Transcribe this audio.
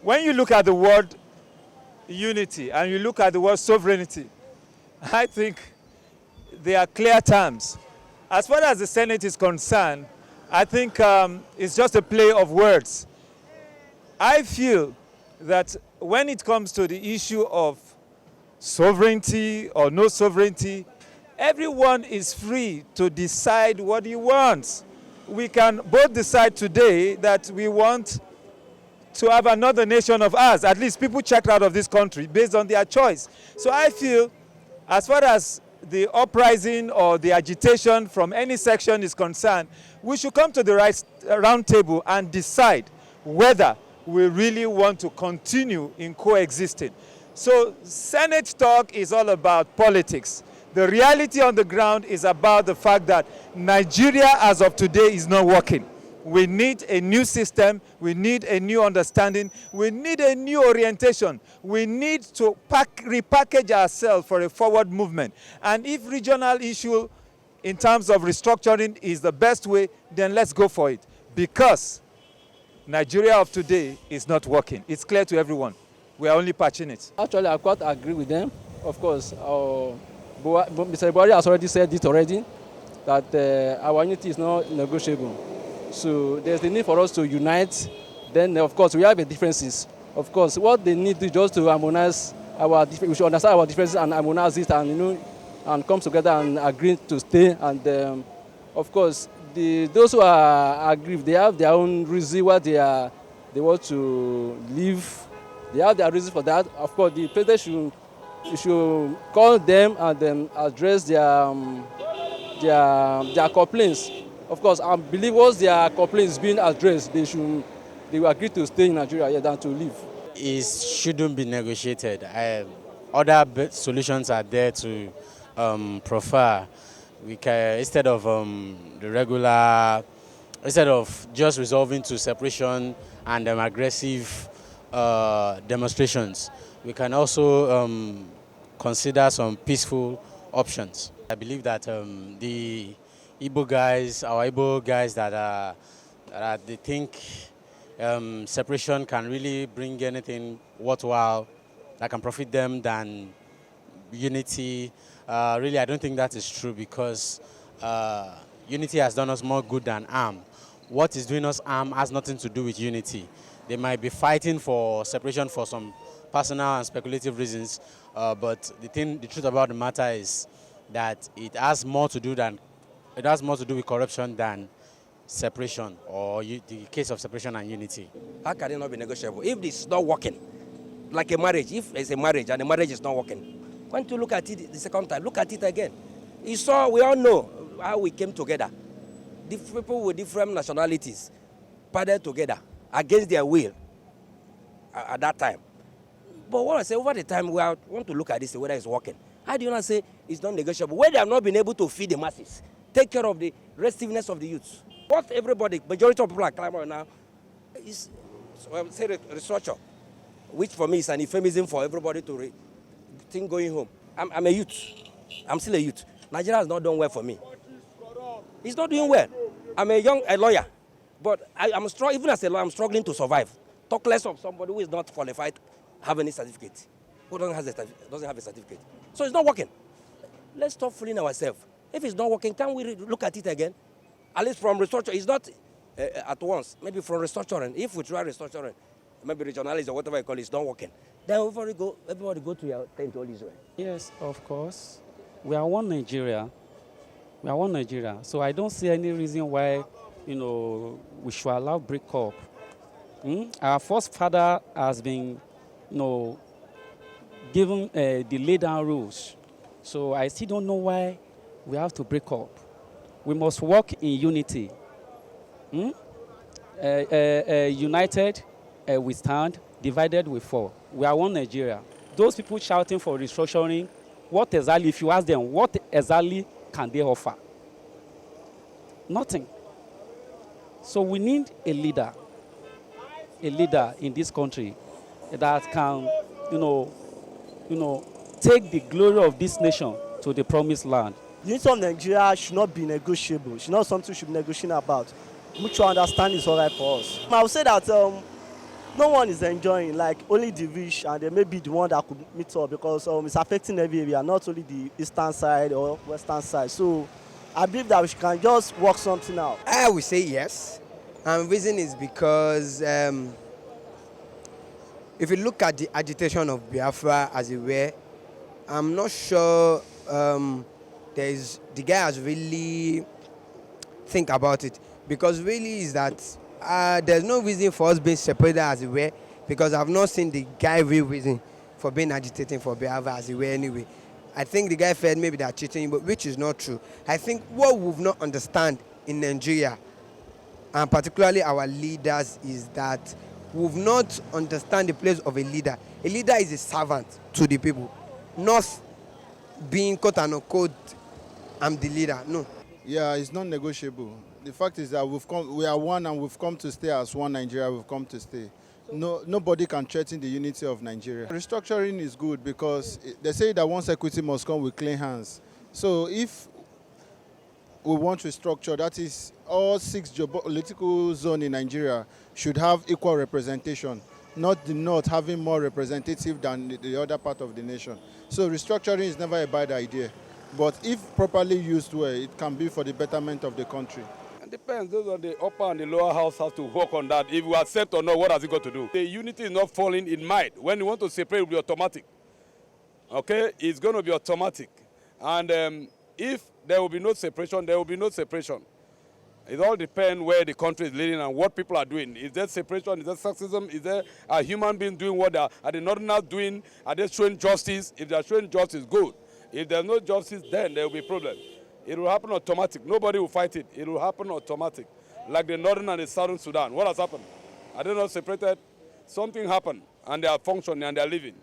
when you look at the word unity and you look at the word sovereignty, I think they are clear terms. As far as the Senate is concerned, I think it's just a play of words. I feel that when it comes to the issue of sovereignty or no sovereignty, everyone is free to decide what he wants. We can both decide today that we want to have another nation of ours. At least people checked out of this country based on their choice. So I feel as far as the uprising or the agitation from any section is concerned, we should come to the right round table and decide whether we really want to continue in coexisting. So Senate talk is all about politics. The reality on the ground is about the fact that Nigeria as of today is not working. We need a new system, we need a new understanding, we need a new orientation. We need to repackage ourselves for a forward movement. And if regional issue in terms of restructuring is the best way, then let's go for it. Because Nigeria of today is not working. It's clear to everyone. We are only patching it. Actually, I quite agree with them. Of course, Mr. Buhari has already said it already, that our unity is not negotiable. So there's the need for us to unite. Then, of course, we have the differences. Of course, what they need to just to harmonize our differences. We should understand our differences and harmonize it, and and come together and agree to stay. And of course, those who are aggrieved, they have their own reason why they want to leave. They have their reason for that. Of course, the president should call them and then address their complaints. Of course, I believe once their complaints being addressed, they will agree to stay in Nigeria than to leave. It shouldn't be negotiated. Other solutions are there to prefer. We can, instead of just resolving to separation and aggressive demonstrations, we can also consider some peaceful options. I believe that the Igbo guys, our Igbo guys that they think separation can really bring anything worthwhile that can profit them than unity. Really, I don't think that is true, because unity has done us more good than harm. What is doing us harm has nothing to do with unity. They might be fighting for separation for some personal and speculative reasons, but the truth about the matter is that it has more to do with corruption than separation, or the case of separation and unity. How can it not be negotiable? If this is not working, like a marriage, if it's a marriage and the marriage is not working, when to look at it the second time, look at it again. We all know how we came together. People with different nationalities paddled together against their will at that time. But what I say, over the time, we want to look at this, whether it's working. How do you not say it's not negotiable? Where they have not been able to feed the masses, take care of the restiveness of the youth. What majority of people are clamoring now is, say, restructure, which for me is an euphemism for everybody to think going home. I'm a youth. I'm still a youth. Nigeria has not done well for me. It's not doing well. I'm a lawyer, but even as a lawyer, I'm struggling to survive. Talk less of somebody who is not qualified, have any certificate, who doesn't have a certificate. So it's not working. Let's stop fooling ourselves. If it's not working, can we look at it again? At least from restructuring, it's not at once. Maybe from restructuring. If we try restructuring, maybe regionalism or whatever you call it, it's not working. Then everybody go to your tent all Israel. Yes, of course. We are one Nigeria. We are one Nigeria. So I don't see any reason why, we should allow break up. Our first father has been, given the laid down rules. So I still don't know why we have to break up. We must work in unity. United, we stand. Divided, we fall. We are one Nigeria. Those people shouting for restructuring, if you ask them, what exactly can they offer? Nothing. So we need a leader in this country that can, take the glory of this nation to the promised land. The unity of Nigeria should not be negotiable. It's not something we should be negotiating about. Mutual understanding is all right for us. I would say that no one is enjoying, like only the rich and then maybe the one that could meet up, because it's affecting every area, not only the eastern side or western side. So I believe that we can just work something out. I would say yes. And reason is because if you look at the agitation of Biafra as it were, I'm not sure the guy has really think about it, because really is that there's no reason for us being separated as it were, because I've not seen the guy real reason for being agitating for Biafra as it were anyway. I think the guy felt maybe they're cheating, but which is not true. I think what we've not understand in Nigeria, and particularly our leaders, is that we've not understand the place of a leader. A leader is a servant to the people, not being quote unquote, I'm the leader. No. Yeah, it's non-negotiable. The fact is that we are one, and we've come to stay as one Nigeria. We've come to stay. Nobody can threaten the unity of Nigeria. Restructuring is good because they say that once equity must come with clean hands. So if we want to restructure, that is all 6 geopolitical zones in Nigeria should have equal representation, not the north having more representative than the other part of the nation. So restructuring is never a bad idea. But if properly used well, it can be for the betterment of the country. It depends. Those on the upper and the lower house have to work on that. If we accept or not, what has it got to do? The unity is not falling in might. When you want to separate, it will be automatic. Okay? It's going to be automatic. And if there will be no separation, there will be no separation. It all depends where the country is leading and what people are doing. Is there separation? Is there sexism? Is there a human being doing what are the northerners doing? Are they showing justice? If they are showing justice, good. If there's no justice, then there will be problem. It will happen automatic. Nobody will fight it. It will happen automatic. Like the northern and the southern Sudan. What has happened? Are they not separated? Something happened, and they are functioning and they are living.